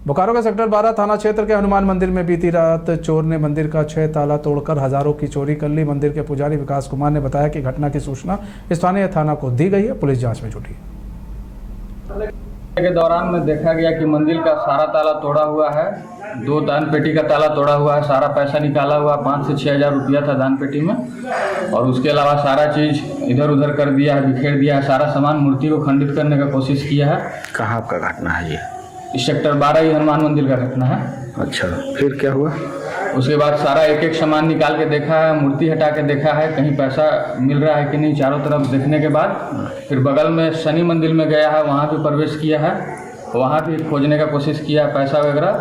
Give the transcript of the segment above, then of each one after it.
बोकारो के सेक्टर 12 थाना क्षेत्र के हनुमान मंदिर में बीती रात चोर ने मंदिर का 6 ताला तोड़कर हजारों की चोरी कर ली। मंदिर के पुजारी विकास कुमार ने बताया कि घटना की सूचना स्थानीय थाना को दी गई है। पुलिस जांच में जुटी है। के दौरान में देखा गया कि मंदिर का सारा ताला तोड़ा हुआ है, 2 दान पेटी का ताला तोड़ा हुआ है, सारा पैसा निकाला हुआ 5 से 6 हज़ार रुपया था दान पेटी में, और उसके अलावा सारा चीज़ इधर उधर कर दिया है, बिखेर दिया है। सारा सामान मूर्ति को खंडित करने का कोशिश किया है। कहाँ का घटना है ये? इस सेक्टर 12 ही हनुमान मंदिर का घटना है। अच्छा, फिर क्या हुआ? उसके बाद सारा एक एक सामान निकाल के देखा है, मूर्ति हटा के देखा है, कहीं पैसा मिल रहा है कि नहीं। चारों तरफ देखने के बाद फिर बगल में शनि मंदिर में गया है, वहाँ भी प्रवेश किया है, वहाँ भी खोजने का कोशिश किया है पैसा वगैरह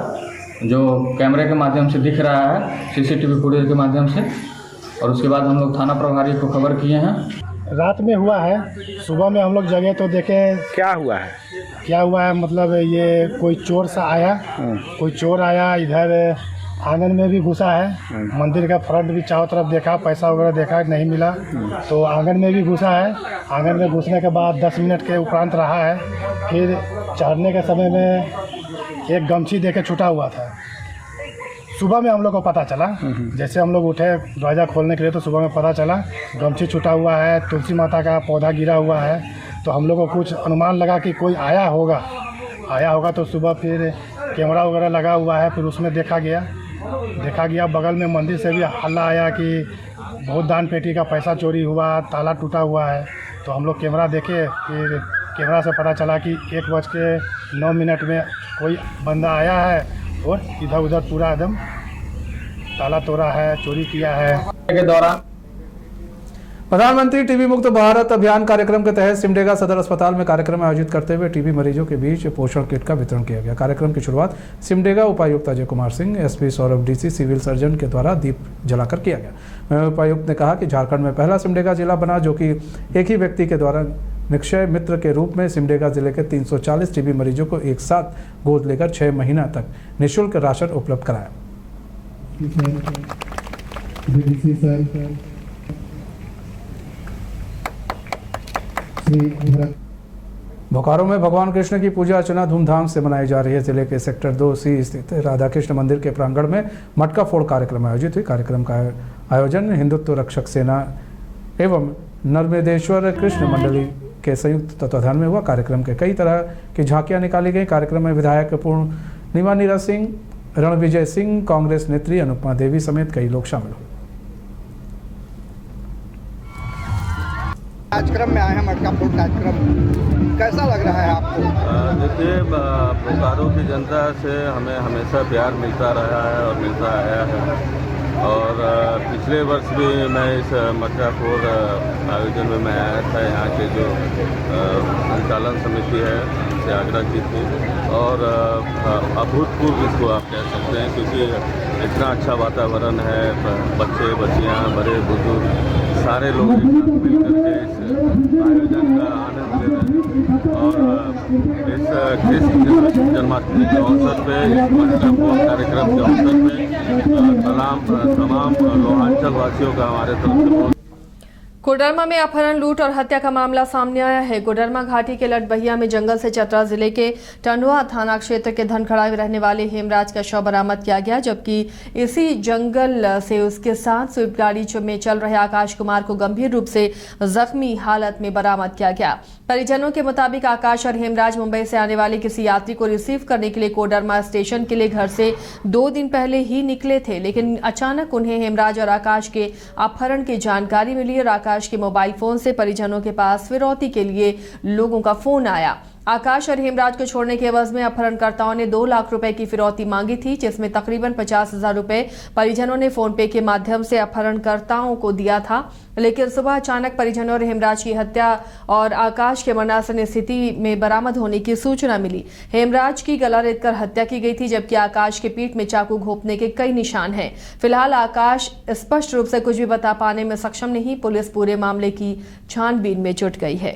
जो कैमरे के माध्यम से दिख रहा है, सीसीटीवी फुटेज के माध्यम से। और उसके बाद हम लोग थाना प्रभारी को खबर किए हैं। रात में हुआ है, सुबह में हम लोग जगह तो देखे क्या हुआ है? क्या हुआ है मतलब ये कोई चोर सा आया, कोई चोर आया, इधर आंगन में भी घुसा है, मंदिर का फ्रंट भी चारों तरफ देखा, पैसा वगैरह देखा, नहीं मिला तो आंगन में भी घुसा है। आंगन में घुसने के बाद 10 मिनट के उपरांत रहा है। फिर चढ़ने के समय में एक गमछी देके छूटा हुआ था। सुबह में हम लोग को पता चला, जैसे हम लोग उठे दरवाज़ा खोलने के लिए तो सुबह में पता चला गमछी छूटा हुआ है, तुलसी माता का पौधा गिरा हुआ है। तो हम लोग को कुछ अनुमान लगा कि कोई आया होगा। तो सुबह फिर कैमरा वगैरह लगा हुआ है, फिर उसमें देखा गया बगल में मंदिर से भी हल्ला आया कि बहुत दान पेटी का पैसा चोरी हुआ, ताला टूटा हुआ है। तो हम लोग कैमरा देखे, फिर कैमरा से पता चला कि 1:09 में कोई बंदा आया है और इधर उधर पूरा एकदम ताला तोड़ा है, चोरी किया है। के दौरान प्रधानमंत्री टीबी मुक्त भारत अभियान कार्यक्रम के तहत सिमडेगा सदर अस्पताल में कार्यक्रम आयोजित करते हुए टीबी मरीजों के बीच पोषण किट का वितरण किया गया। कार्यक्रम की शुरुआत सिमडेगा उपायुक्त Ajay Kumar Singh, SP Saurabh DC, civil surgeon के द्वारा दीप जलाकर किया गया। उपायुक्त ने कहा कि झारखंड में पहला सिमडेगा जिला बना जो कि एक ही व्यक्ति के द्वारा निक्षय मित्र के रूप में सिमडेगा जिले के 340 टीबी मरीजों को एक साथ गोद लेकर 6 महीना तक निःशुल्क राशन उपलब्ध कराया। बोकारो में भगवान कृष्ण की पूजा अर्चना धूमधाम से मनाई जा रही है। जिले के सेक्टर 2C स्थित राधा कृष्ण मंदिर के प्रांगण में मटका फोड़ कार्यक्रम आयोजित हुई। कार्यक्रम का आयोजन हिंदुत्व रक्षक सेना एवं नर्मदेश्वर कृष्ण मंडली के संयुक्त तत्वाधान में हुआ। कार्यक्रम के कई तरह की झांकियां निकाली गई। कार्यक्रम में विधायक पूर्णिमा नीरा सिंह, रणविजय सिंह, कांग्रेस नेत्री अनुपमा देवी समेत कई लोग शामिल हुए। कार्यक्रम में आए हैं, मटका फोड़ कार्यक्रम, कैसा लग रहा है आपको? देखिए, बोकारो की जनता से हमें हमेशा प्यार मिलता रहा है और मिलता आया है। और पिछले वर्ष भी मैं इस मटका फोड़ आयोजन में मैं आया था। यहाँ के जो संचालन समिति है उससे आग्रह की थी और अभूतपूर्व इसको आप कह सकते हैं, क्योंकि इतना अच्छा वातावरण है। बच्चे बच्चियाँ, बड़े बुजुर्ग सारे लोग मिलकर के इस आयोजन का आनंद ले रहे हैं। और इस कृष्ण जन्माष्टमी के अवसर पे, इस मटका फोड़ कार्यक्रम के अवसर पे तमाम लोहांचल वासियों का हमारे तरफ से बहुत। कोडरमा में अपहरण, लूट और हत्या का मामला सामने आया है। कोडरमा घाटी के लटबहिया में जंगल से चतरा जिले के टंडवा थाना क्षेत्र के धनखड़ा में रहने वाले हेमराज का शव बरामद किया गया, जबकि इसी जंगल से उसके साथ स्विफ्ट गाड़ी में चल रहे आकाश कुमार को गंभीर रूप से जख्मी हालत में बरामद किया गया। परिजनों के मुताबिक आकाश और हेमराज मुंबई से आने वाले किसी यात्री को रिसीव करने के लिए कोडरमा स्टेशन के लिए घर से 2 दिन पहले ही निकले थे, लेकिन अचानक उन्हें हेमराज और आकाश के अपहरण की जानकारी मिली और आकाश के मोबाइल फोन से परिजनों के पास फिरौती के लिए लोगों का फोन आया। आकाश और हेमराज को छोड़ने के एवज में अपहरणकर्ताओं ने 2 लाख रुपए की फिरौती मांगी थी, जिसमें तकरीबन 50,000 रुपए परिजनों ने फोन पे के माध्यम से अपहरणकर्ताओं को दिया था। लेकिन सुबह अचानक परिजनों और हेमराज की हत्या और आकाश के मरणासन स्थिति में बरामद होने की सूचना मिली। हेमराज की गला रेतकर हत्या की गई थी, जबकि आकाश के पीठ में चाकू घोंपने के कई निशान हैं। फिलहाल आकाश स्पष्ट रूप से कुछ भी बता पाने में सक्षम नहीं। पुलिस पूरे मामले की छानबीन में जुट गई है।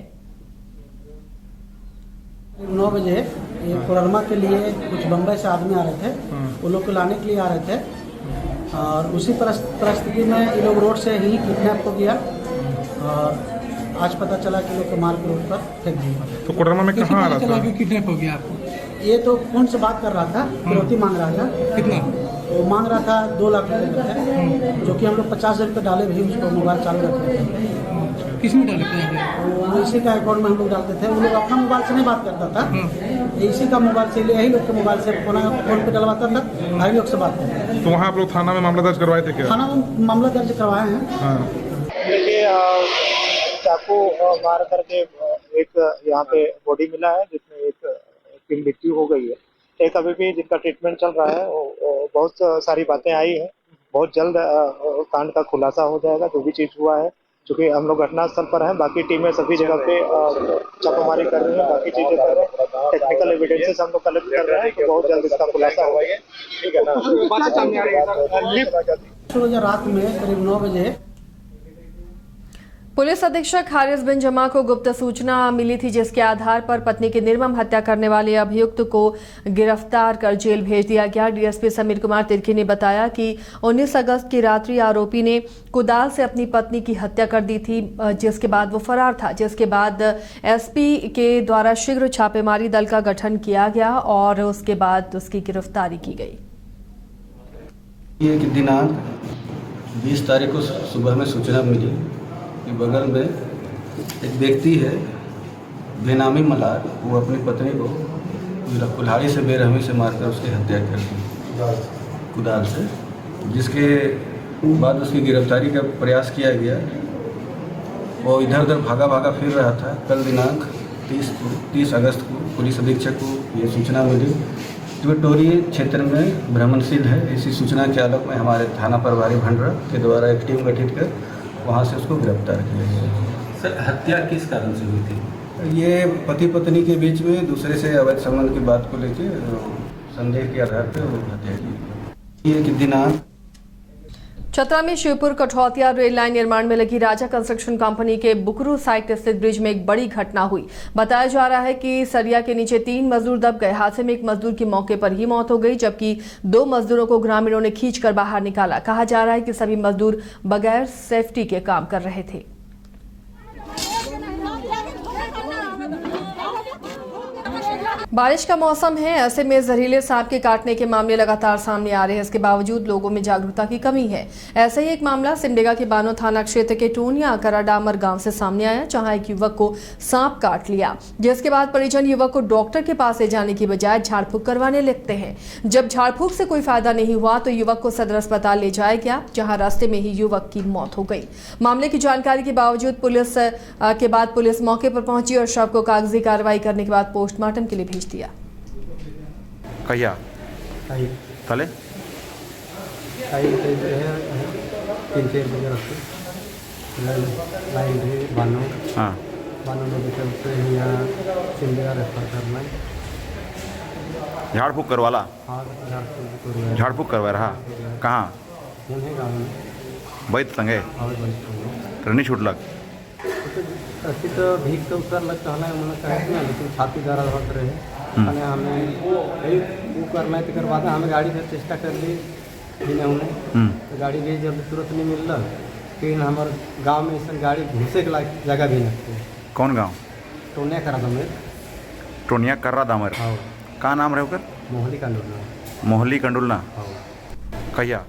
9 बजे ये कोडरमा के लिए कुछ बम्बई से आदमी आ रहे थे, वो लोग को लाने के लिए आ रहे थे और उसी परिस्थिति में ये लोग रोड से ही किडनैप हो गया और आज पता चला कि लोग को मार के रोड पर फेंक दिया। तो कोडरमा में कहाँ आ रहा था? किडनैप हो गया आपको? ये तो फोन से बात कर रहा था, फिरौती मांग रहा था। कितना? वो मांग रहा था 2 लाख रुपये, जो कि हम लोग 50,000 रुपये डाले भी उसको मोबाइल चालू रखे थे। किसमें डाले थे? वो इसी का अकाउंट में हम लोग डालते थे। वो लोग अपना मोबाइल से नहीं बात करता था, इसी का मोबाइल से, यही लोग के मोबाइल से फोन पे डलवाता था, भाई लोग से बात करता था। तो वहाँ आप लोग थाना में मामला दर्ज करवाए थे क्या? थाना में मामला दर्ज करवाए हैं। हाँ। देखिए, चाकू मार करके एक यहाँ पे बॉडी मिला है, जिसमें एक की मृत्यु हो गई है। एक अभी भी जिनका ट्रीटमेंट चल रहा है। बहुत सारी बातें आई हैं, बहुत जल्द कांड का खुलासा हो जाएगा, जो भी चीज़ हुआ है। चूँकि हम लोग घटनास्थल पर हैं, बाकी टीमें सभी जगह पे छापामारी कर रही हैं, बाकी चीज़ें कर रहे हैं, टेक्निकल एविडेंसेस हम लोग कलेक्ट कर रहे हैं, तो बहुत जल्द इसका खुलासा होगा। ठीक है ना? रोज रात में करीब 9 बजे पुलिस अधीक्षक हारिस बिन जमा को गुप्त सूचना मिली थी, जिसके आधार पर पत्नी की निर्मम हत्या करने वाले अभियुक्त को गिरफ्तार कर जेल भेज दिया गया। डीएसपी समीर कुमार तिर्की ने बताया कि 19 अगस्त की रात्रि आरोपी ने कुदाल से अपनी पत्नी की हत्या कर दी थी, जिसके बाद वो फरार था। जिसके बाद एसपी के द्वारा शीघ्र छापेमारी दल का गठन किया गया और उसके बाद उसकी गिरफ्तारी की गई। ये दिनांक 20 तारीख को सुबह में सूचना मिली कि बगल में एक व्यक्ति है बेनामी मलार, वो अपनी पत्नी को कुल्हाड़ी से बेरहमी से मारकर उसकी हत्या कर दी कुदाल से, जिसके बाद उसकी गिरफ्तारी का प्रयास किया गया। वो इधर उधर भागा फिर रहा था। कल दिनांक 30 अगस्त को पुलिस अधीक्षक को ये सूचना मिली कि वो टोरी क्षेत्र में भ्रमणशील है। इसी सूचना के आलोक में हमारे थाना प्रभारी भंडरा के द्वारा एक टीम गठित कर वहाँ से उसको गिरफ्तार किया गया। सर, हत्या किस कारण से हुई थी? ये पति पत्नी के बीच में दूसरे से अवैध संबंध की बात को लेकर संदेह के आधार पर वो हत्या की। ये कि दिनांक चतरा में शिवपुर कठौतिया रेल लाइन निर्माण में लगी राजा कंस्ट्रक्शन कंपनी के बुकरू साइट स्थित ब्रिज में एक बड़ी घटना हुई। बताया जा रहा है कि सरिया के नीचे 3 मजदूर दब गए। हादसे में एक मजदूर की मौके पर ही मौत हो गई, जबकि 2 मजदूरों को ग्रामीणों ने खींचकर बाहर निकाला। कहा जा रहा है कि सभी मजदूर बगैर सेफ्टी के काम कर रहे थे। बारिश का मौसम है, ऐसे में जहरीले सांप के काटने के मामले लगातार सामने आ रहे हैं। इसके बावजूद लोगों में जागरूकता की कमी है। ऐसा ही एक मामला सिमडेगा के बानो थाना क्षेत्र के टोनिया कराडामर गांव से सामने आया, जहां एक युवक को सांप काट लिया, जिसके बाद परिजन युवक को डॉक्टर के पास ले जाने की बजाय झाड़ फूक करवाने लगते हैं। जब झाड़ फूक से कोई फायदा नहीं हुआ तो युवक को सदर अस्पताल ले जाया गया, जहाँ रास्ते में ही युवक की मौत हो गई। मामले की जानकारी के बावजूद पुलिस मौके पर पहुंची और शव को कागजी कार्रवाई करने के बाद पोस्टमार्टम के लिए भेज दिया। कहिया तले 3-4 बजे रात लाइन रे बानो हाँ मेडिकल से यहाँ सिमडेगा रेफर करना। झाड़ फूक करवाला? हाँ, झाड़ फूक करवा रहा? कहाँ? उन्हें गाँव में बैत संगे और ट्रेनी छूटलक? अभी तो भीख तो उतर लग कहना है उन्होंने कहा ना, लेकिन छाती दर्द होते रहे। हमें वो करना है तो करवाते, हमें गाड़ी से चेष्टा कर ली बिना उन्हें, तो गाड़ी भी जब तुरंत नहीं मिल रहा। फिर हमारे गांव में ऐसा गाड़ी घुसे के लायक जगह भी नहीं। कौन गांव? टोनिया करा दामर। टोनिया कर्रा दामर? हाँ। का नाम रहे ओकर? मोहली कंडुलना। मोहली कंडुलना? कहिया?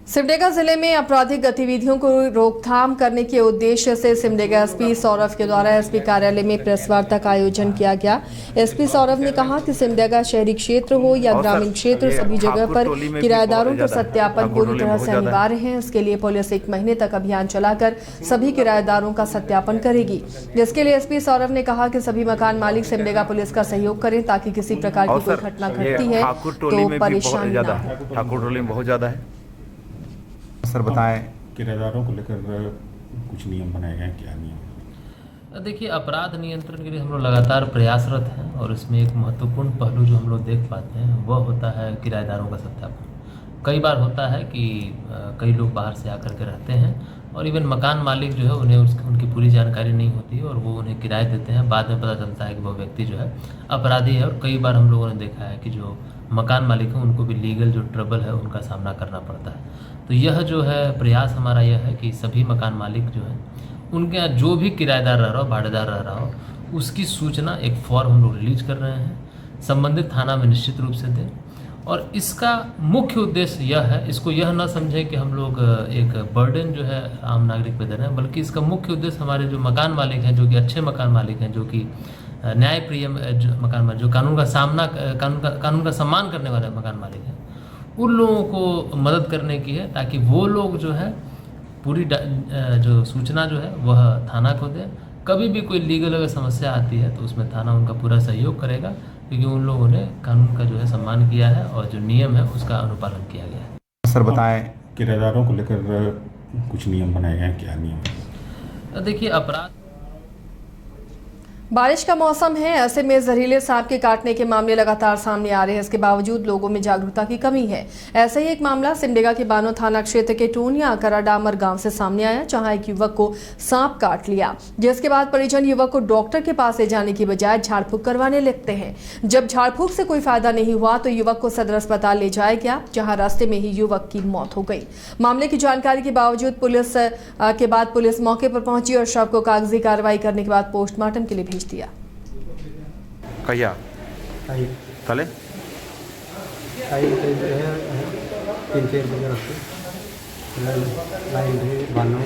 सिमडेगा जिले में आपराधिक गतिविधियों को रोकथाम करने के उद्देश्य से सिमडेगा एसपी सौरभ के द्वारा एसपी कार्यालय में प्रेस वार्ता का आयोजन किया गया। एसपी सौरभ ने कहा कि सिमडेगा शहरी क्षेत्र हो या ग्रामीण क्षेत्र, सभी जगह पर किराएदारों का सत्यापन पूरी तरह से अनिवार्य है। इसके लिए पुलिस 1 महीने तक अभियान चलाकर सभी किराएदारों का सत्यापन करेगी, जिसके लिए एसपी सौरभ ने कहा कि सभी मकान मालिक सिमडेगा पुलिस का सहयोग करें, ताकि किसी प्रकार की कोई घटना घटती है तो परेशानी न हो। ठाकुर टोली में बहुत ज्यादा है। सर बताएं, किराएदारों को लेकर कुछ नियम बनाए गए, क्या नियम? देखिए, अपराध नियंत्रण के लिए हम लोग लगातार प्रयासरत हैं और इसमें एक महत्वपूर्ण पहलू जो हम लोग देख पाते हैं वह होता है किराएदारों का सत्यापन। कई बार होता है कि कई लोग बाहर से आकर के रहते हैं और इवन मकान मालिक जो है उन्हें उनकी पूरी जानकारी नहीं होती है और वो उन्हें किराए देते हैं। बाद में पता चलता है कि वो व्यक्ति जो है अपराधी है और कई बार हम लोगों ने देखा है कि जो मकान मालिक हैं उनको भी लीगल जो ट्रबल है उनका सामना करना पड़ता है। तो यह जो है प्रयास हमारा यह है कि सभी मकान मालिक जो है उनके यहाँ जो भी किराएदार रह रहा हो, भाड़ेदार रह रहा हो, उसकी सूचना एक फॉर्म हम लोग रिलीज कर रहे हैं, संबंधित थाना में निश्चित रूप से दें। और इसका मुख्य उद्देश्य यह है, इसको यह ना समझें कि हम लोग एक बर्डन जो है आम नागरिक पे दे रहे हैं, बल्कि इसका मुख्य उद्देश्य हमारे जो मकान मालिक हैं, जो कि अच्छे मकान मालिक हैं, जो कि न्यायप्रिय मकान मालिक, जो कानून का सम्मान करने वाले मकान मालिक हैं, उन लोगों को मदद करने की है, ताकि वो लोग जो है पूरी जो सूचना जो है वह थाना को दें। कभी भी कोई लीगल अगर समस्या आती है तो उसमें थाना उनका पूरा सहयोग करेगा, क्योंकि उन लोगों ने कानून का जो है सम्मान किया है और जो नियम है उसका अनुपालन किया गया है। सर बताएं, किराएदारों को लेकर कुछ नियम बनाए गए हैं, क्या नियम? देखिए, अपराध बारिश का मौसम है, ऐसे में जहरीले सांप के काटने के मामले लगातार सामने आ रहे हैं। इसके बावजूद लोगों में जागरूकता की कमी है। ऐसा ही एक मामला सिमडेगा के बानो थाना क्षेत्र के टोनिया कराडामर गांव से सामने आया, जहां एक युवक को सांप काट लिया, जिसके बाद परिजन युवक को डॉक्टर के पास ले जाने की बजाय झाड़ फूक करवाने लगते हैं। जब झाड़ फूक से कोई फायदा नहीं हुआ तो युवक को सदर अस्पताल ले जाया गया, जहाँ रास्ते में ही युवक की मौत हो गई। मामले की जानकारी के बावजूद पुलिस मौके पर पहुंची और शव को कागजी कार्रवाई करने के बाद पोस्टमार्टम के लिए भेज दिया। कहिया कले 3-4 बजे लाइन रही बानो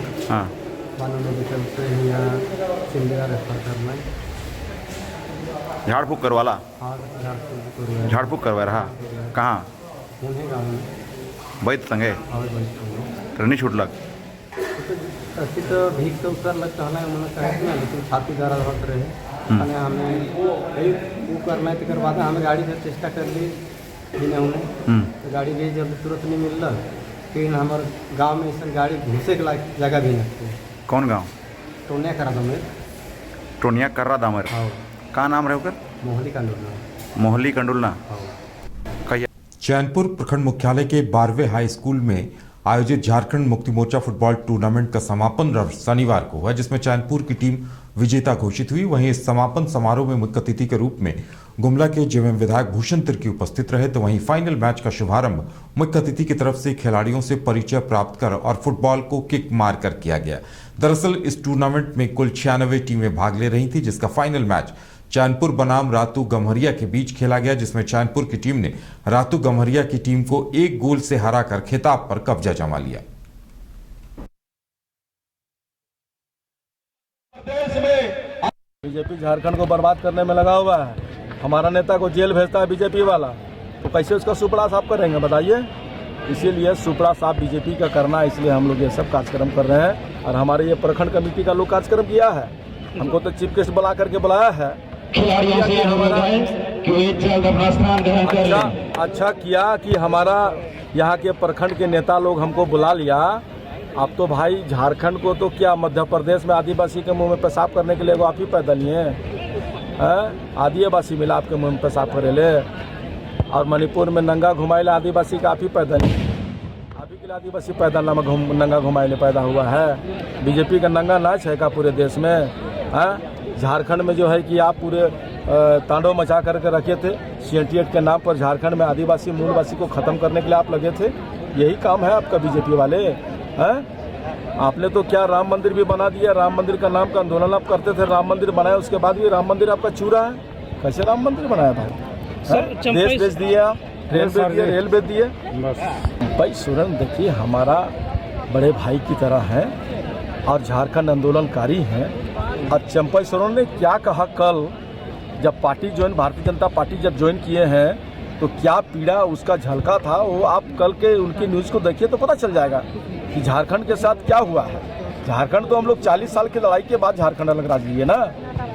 में चलते यहाँ सिमडेगा रेफर करना है। झाड़ फूक करवाला? हाँ, झाड़ फूक करवा रहा? कहाँ? उन्हें गाँव में बैत संगे ट्रेनी छूट लग अति तो भीख तो उतर लग कहना है उन्होंने कहा ना, लेकिन छाती दर्द होते रहे हमें वो करना है। तो बाद हमें गाड़ी से चेष्टा कर ली तो गाड़ी भी जब तुरंत नहीं मिल रहा। फिर हमारे गांव में ऐसा गाड़ी घुसे के जगह भी नहीं। कौन गांव? टोनिया करादामर। टोनिया करादामर? हाँ। का नाम रहे ओकर? मोहली कंडुलना। चैनपुर प्रखंड मुख्यालय के 12वें हाई स्कूल में आयोजित झारखंड मुक्ति मोर्चा फुटबॉल टूर्नामेंट का समापन शनिवार को हुआ, जिसमें चैनपुर की टीम विजेता घोषित हुई। वहीं इस समापन समारोह में मुख्य अतिथि के रूप में गुमला के जेएमएम विधायक भूषण तिर्की उपस्थित रहे। तो वहीं फाइनल मैच का शुभारंभ मुख्य अतिथि की तरफ से खिलाड़ियों से परिचय प्राप्त कर और फुटबॉल को किक मार कर किया गया। दरअसल इस टूर्नामेंट में कुल 96 टीमें भाग ले रही थी, जिसका फाइनल मैच चैनपुर बनाम रातू गम्हरिया के बीच खेला गया, जिसमें चैनपुर की टीम ने रातू गम्हरिया की टीम को 1 गोल से हराकर खिताब पर कब्जा जमा लिया। बीजेपी झारखंड को बर्बाद करने में लगा हुआ है। हमारा नेता को जेल भेजता है बीजेपी वाला, तो कैसे उसका सुपड़ा साफ करेंगे बताइए। इसीलिए सुपड़ा साफ बीजेपी का करना है, इसलिए हम लोग ये सब कार्यक्रम कर रहे हैं। और हमारे ये प्रखंड कमेटी का लोग कार्यक्रम किया है, हमको तो चीफ गेस्ट बुला करके बुलाया है। अच्छा किया कि हमारा यहाँ के प्रखंड के नेता लोग हमको बुला लिया। अब तो भाई झारखंड को तो क्या, मध्य प्रदेश में आदिवासी के मुंह में पेशाब करने के लिए आप ही पैदल ही हैं। आदिवासी मिला आपके मुंह में पेशाब करे ले, और मणिपुर में नंगा घुमाइले आदिवासी का आप ही पैदल ही। अभी के लिए आदिवासी पैदल नंगा घुमाइले पैदा हुआ है। बीजेपी का नंगा नाच है का पूरे देश में? झारखंड में जो है कि आप पूरे तांडव मचा करके रखे थे। CNT के नाम पर झारखंड में आदिवासी मूलवासी को ख़त्म करने के लिए आप लगे थे। यही काम है आपका बीजेपी वाले हैं। आपने तो क्या राम मंदिर भी बना दिया। राम मंदिर का नाम का आंदोलन आप करते थे, राम मंदिर बनाया, उसके बाद भी राम मंदिर आपका चूरा है। कैसे राम मंदिर बनाया भाई? देश बेच दिया, ट्रेन बेच दिया, रेल बेच दिए। भाई सुरन देखिए, हमारा बड़े भाई की तरह है और झारखंड आंदोलनकारी हैं। और चंपई सोरेन ने क्या कहा कल, जब पार्टी भारतीय जनता पार्टी जब ज्वाइन किए हैं तो क्या पीड़ा उसका झलका था, वो आप कल के उनकी न्यूज़ को देखिए तो पता चल जाएगा कि झारखंड के साथ क्या हुआ है। झारखंड तो हम लोग 40 साल की लड़ाई के बाद झारखंड अलग राज लिए ना।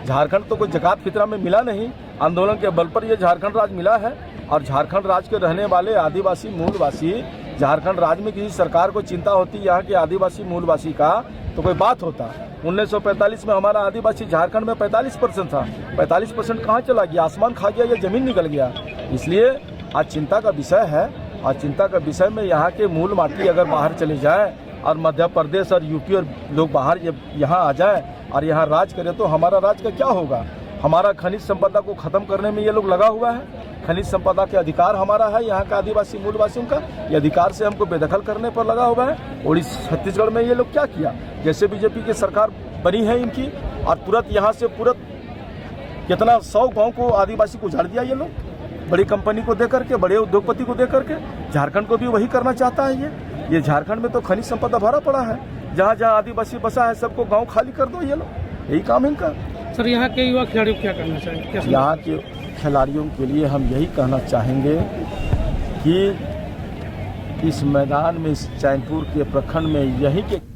झारखंड तो कोई जकात फितरा में मिला नहीं, आंदोलन के बल पर ये झारखंड राज मिला है। और झारखंड राज के रहने वाले आदिवासी मूलवासी, झारखंड राज्य में किसी सरकार को चिंता होती यहाँ के आदिवासी मूलवासी का तो कोई बात होता। 1945 में हमारा आदिवासी झारखंड में 45% था। 45% कहाँ चला गया? आसमान खा गया या जमीन निकल गया? इसलिए आज चिंता का विषय है। और चिंता का विषय में यहाँ के मूल माटी अगर बाहर चले जाए और मध्य प्रदेश और यूपी और लोग बाहर यहाँ आ जाए और यहाँ राज करें तो हमारा राज का क्या होगा? हमारा खनिज संपदा को ख़त्म करने में ये लोग लगा हुआ है। खनिज संपदा के अधिकार हमारा है यहाँ का आदिवासी मूलवासियों का, ये अधिकार से हमको बेदखल करने पर लगा हुआ है। और इस छत्तीसगढ़ में ये लोग क्या किया? जैसे बीजेपी की सरकार बनी है इनकी, और तुरंत यहाँ से कितना 100 गांव को आदिवासी को उजाड़ दिया ये लोग, बड़ी कंपनी को दे करके, बड़े उद्योगपति को दे करके। झारखंड को भी वही करना चाहता है ये झारखंड में तो खनिज संपदा भरा पड़ा है, जहाँ जहाँ आदिवासी बसा है सबको गांव खाली कर दो ये लोग, यही काम इनका। सर यहाँ के युवा खिलाड़ियों को क्या करना चाहिए? यहाँ के खिलाड़ियों के लिए हम यही कहना चाहेंगे कि इस मैदान में, इस चैनपुर के प्रखंड में यही के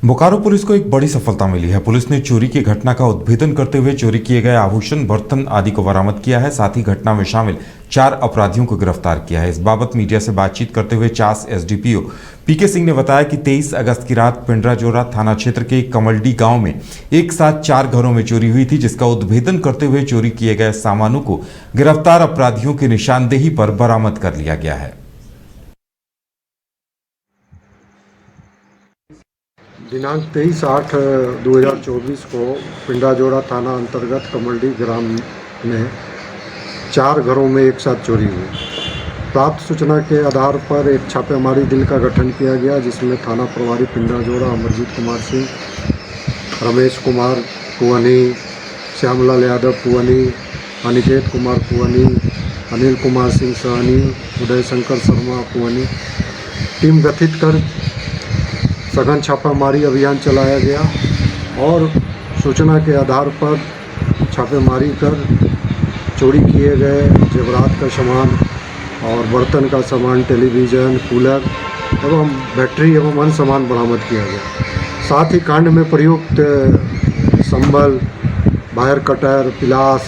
बोकारो पुलिस को एक बड़ी सफलता मिली है। पुलिस ने चोरी की घटना का उद्भेदन करते हुए चोरी किए गए आभूषण, बर्तन आदि को बरामद किया है। साथ ही घटना में शामिल 4 अपराधियों को गिरफ्तार किया है। इस बाबत मीडिया से बातचीत करते हुए चास एसडीपीओ पीके सिंह ने बताया कि 23 अगस्त की रात पिंडराजोरा थाना क्षेत्र के कमलडी गांव में एक साथ 4 घरों में चोरी हुई थी, जिसका उद्भेदन करते हुए चोरी किए गए सामानों को गिरफ्तार अपराधियों की निशानदेही पर बरामद कर लिया गया है। दिनांक 23/8/2024 को पिंडाजोरा थाना अंतर्गत कमलडी ग्राम में 4 घरों में एक साथ चोरी हुई। प्राप्त सूचना के आधार पर एक छापेमारी दल का गठन किया गया, जिसमें थाना प्रभारी पिंडाजोरा अमरजीत कुमार सिंह, रमेश कुमार कुवनी, श्यामलाल यादव कुवनी, अनिकेत कुमार कुवनी, अनिल कुमार सिंह सहनी, उदय शंकर शर्मा कुवनी टीम गठित कर सघन छापामारी अभियान चलाया गया और सूचना के आधार पर छापेमारी कर चोरी किए गए जेवरात का सामान और बर्तन का सामान, टेलीविज़न, कूलर एवं बैटरी एवं अन्य सामान बरामद किया गया। साथ ही कांड में प्रयुक्त संबल, वायर कटर, पिलास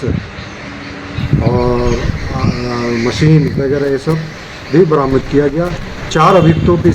और मशीन वगैरह ये सब भी बरामद किया गया। 4 अभियुक्तों की